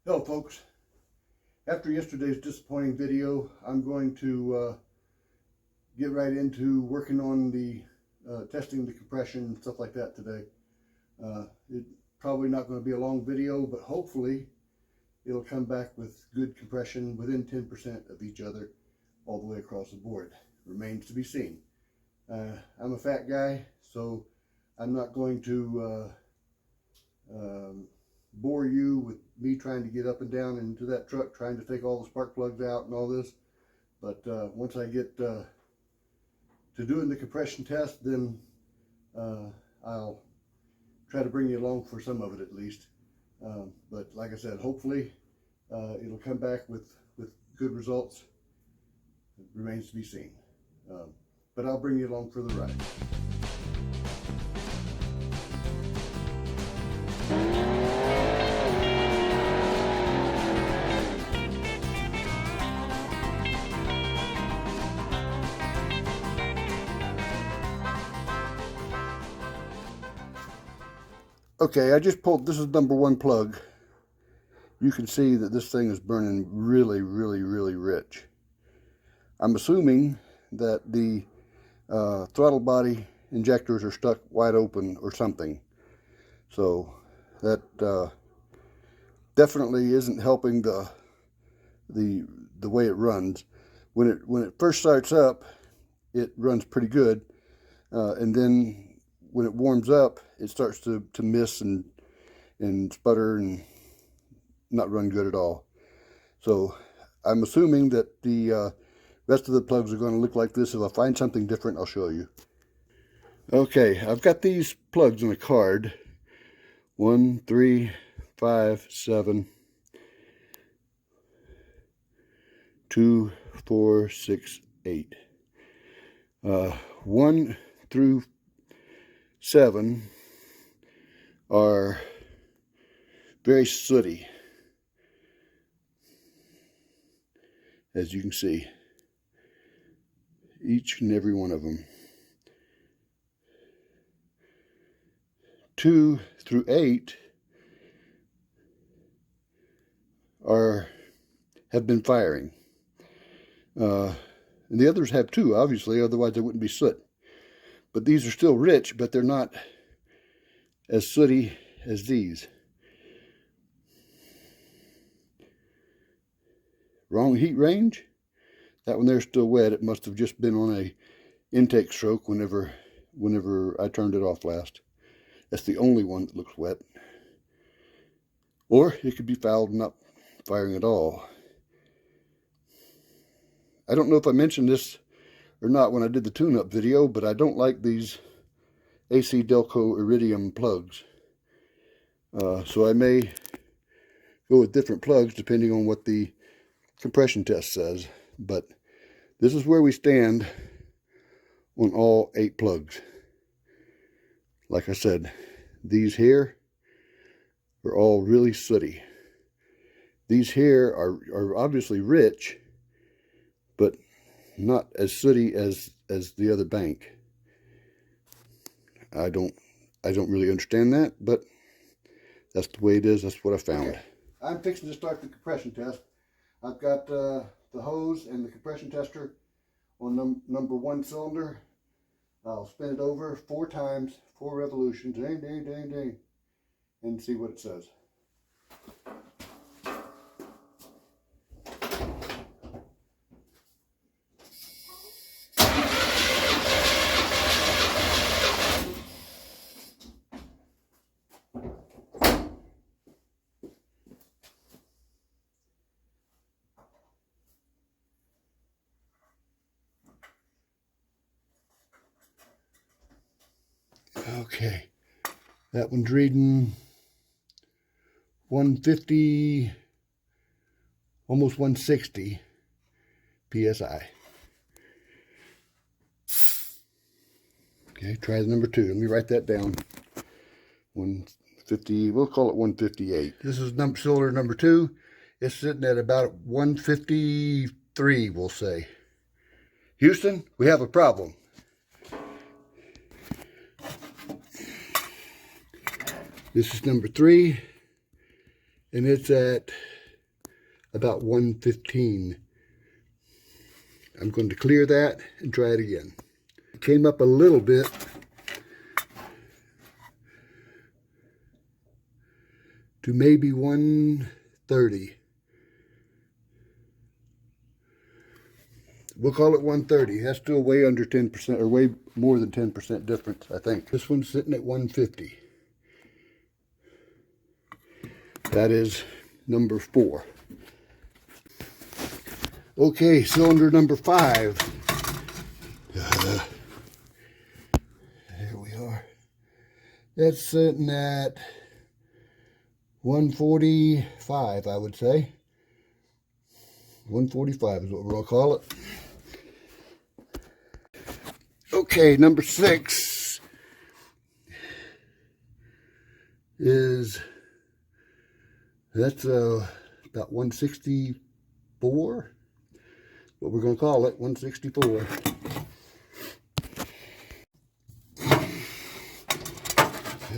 Hello folks, after yesterday's disappointing video, I'm going to get right into working on the testing the compression and stuff like that today. It's probably not going to be a long video, but hopefully it'll come back with good compression within 10% of each other all the way across the board. Remains to be seen. I'm a fat guy, so I'm not going to bore you with me trying to get up and down into that truck, trying to take all the spark plugs out and all this. But once I get to doing the compression test, then I'll try to bring you along for some of it at least. But like I said, hopefully it'll come back with good results. It remains to be seen. But I'll bring you along for the ride. Okay, I just pulled, this is number one plug. You can see that this thing is burning really rich. I'm assuming that the throttle body injectors are stuck wide open or something. So that definitely isn't helping the way it runs. When it first starts up, it runs pretty good, and then when it warms up, it starts to miss and sputter and not run good at all. So I'm assuming that the rest of the plugs are going to look like this. If I find something different, I'll show you. Okay, I've got these plugs in a card. 1, 3, 5, 7, 2, 4, 6, 8. 1 through 7 are very sooty, as you can see, each and every one of them. 2 through 8 have been firing, and the others have too, obviously, otherwise they wouldn't be soot. But these are still rich, but they're not as sooty as these. Wrong heat range. That one there's still wet. It must have just been on a intake stroke whenever I turned it off last. That's the only one that looks wet. Or it could be fouled and not firing at all. I don't know if I mentioned this or not when I did the tune-up video, but I don't like these AC Delco Iridium plugs. So I may go with different plugs depending on what the compression test says. But this is where we stand on all 8 plugs. Like I said, these here are all really sooty. These here are obviously rich, but not as sooty as the other bank. I don't really understand that, but that's the way it is. That's what I found. Okay. I'm fixing to start the compression test. I've got the hose and the compression tester on number 1 cylinder. I'll spin it over 4 times, 4 revolutions, ding, ding, ding, ding, and see what it says. Okay, that one's reading 150, almost 160 PSI. Okay, try the number 2. Let me write that down. 150, we'll call it 158. This is cylinder number 2. It's sitting at about 153, we'll say. Houston, we have a problem. This is number 3, and it's at about 115. I'm going to clear that and try it again. It came up a little bit. To maybe 130. We'll call it 130. That's still way under 10%, or way more than 10% difference, I think. This one's sitting at 150. That is number 4. Okay, cylinder number 5. There we are. That's sitting at 145, I would say. 145 is what we're going to call it. Okay, number 6 is, that's about 164. What we're going to call it, 164.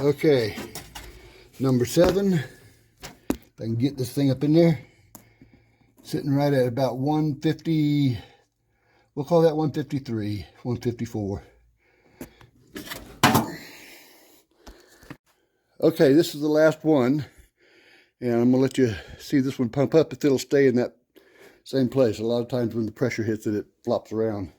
Okay, number 7. If I can get this thing up in there, sitting right at about 150. We'll call that 153, 154. Okay, this is the last one, and I'm gonna let you see this one pump up if it'll stay in that same place. A lot of times when the pressure hits it, it flops around.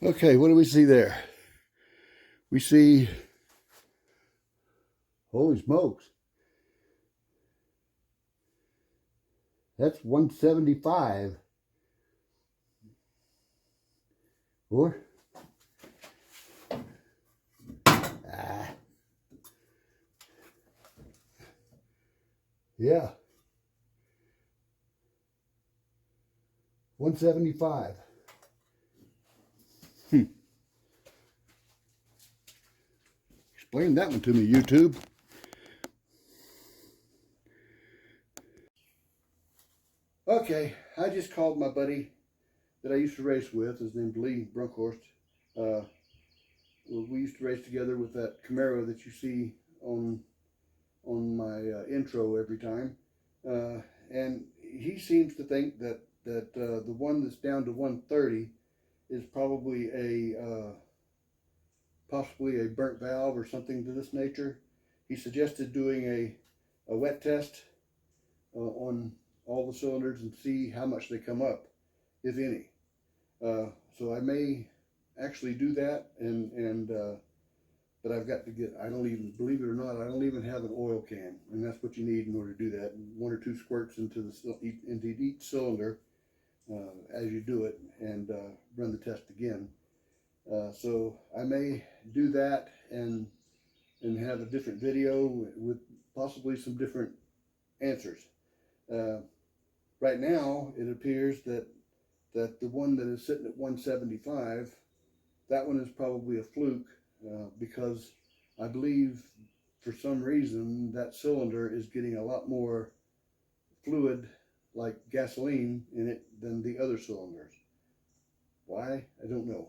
Okay, what do we see there? We see, holy smokes, that's 175. Or, yeah, 175. Explain that one to me, YouTube. Okay, I just called my buddy that I used to race with. His name's Lee Brunkhorst. We used to race together with that Camaro that you see on my intro every time. And he seems to think that the one that's down to 130 is probably possibly a burnt valve or something to this nature. He suggested doing a wet test on all the cylinders and see how much they come up, if any. So I may actually do that, but I've got to get, I don't even, believe it or not, I don't even have an oil can, and that's what you need in order to do that. 1 or 2 squirts into each cylinder as you do it, and run the test again. So I may do that and have a different video with possibly some different answers. Right now, it appears that the one that is sitting at 175, that one is probably a fluke, because I believe for some reason that cylinder is getting a lot more fluid, like gasoline, in it than the other cylinders. Why? I don't know.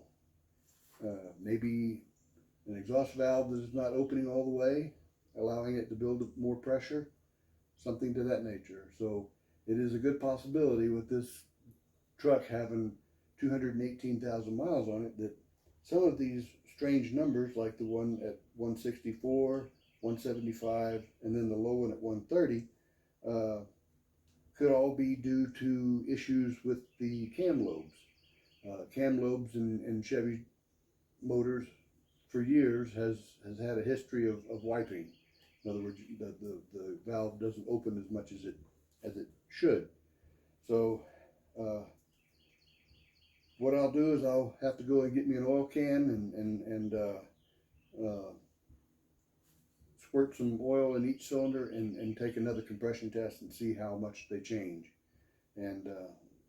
Maybe an exhaust valve that is not opening all the way, allowing it to build up more pressure, something to that nature. So it is a good possibility with this truck having 218,000 miles on it that some of these strange numbers, like the one at 164, 175, and then the low one at 130, could all be due to issues with the cam lobes. Cam lobes in Chevy motors for years has had a history of wiping. In other words, the valve doesn't open as much as it should. So what I'll do is I'll have to go and get me an oil can and squirt some oil in each cylinder and take another compression test and see how much they change, and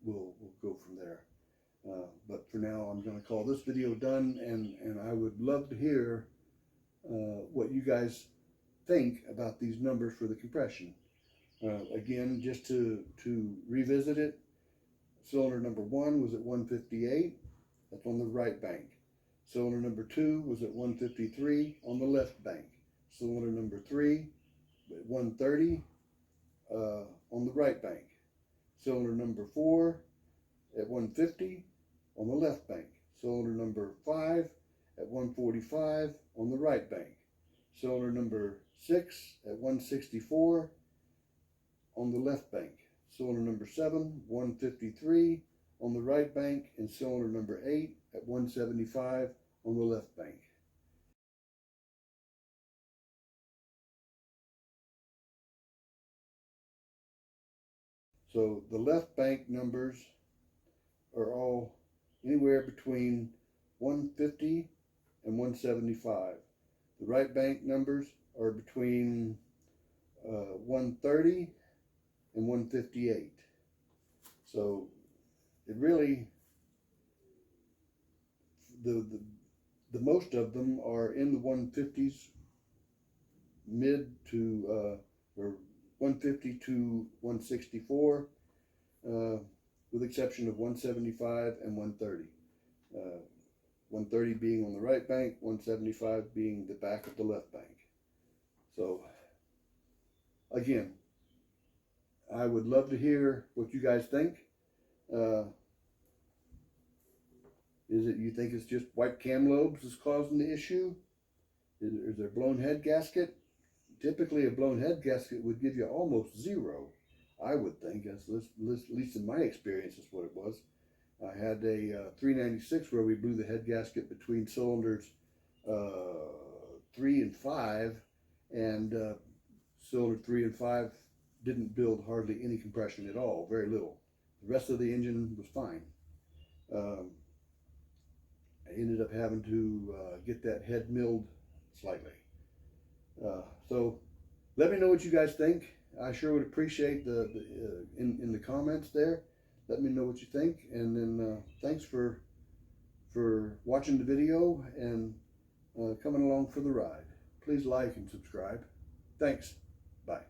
we'll go from there. But for now, I'm going to call this video done, and I would love to hear what you guys think about these numbers for the compression. Again, just to revisit it, cylinder number 1 was at 158, that's on the right bank. Cylinder number 2 was at 153 on the left bank. Cylinder number 3 at 130 on the right bank. Cylinder number 4 at 150 on the left bank. Cylinder number 5 at 145 on the right bank. Cylinder number 6 at 164 on the left bank. Cylinder number 7, 153 on the right bank, and cylinder number 8 at 175 on the left bank. So the left bank numbers are all anywhere between 150 and 175. The right bank numbers are between 130 and 158. So it really, the most of them are in the 150s, mid to or 150 to 164, with exception of 175 and 130. 130 being on the right bank, 175 being the back of the left bank. So again, I would love to hear what you guys think. Is it you think it's just white cam lobes that's causing the issue? Is there a blown head gasket? Typically a blown head gasket would give you almost 0, I would think, at least in my experience is what it was. I had a 396 where we blew the head gasket between cylinders 3 and 5, and cylinder 3 and 5 didn't build hardly any compression at all, very little. The rest of the engine was fine. I ended up having to get that head milled slightly. So let me know what you guys think. I sure would appreciate in the comments there. Let me know what you think, and then thanks for watching the video and coming along for the ride. Please like and subscribe. Thanks. Bye.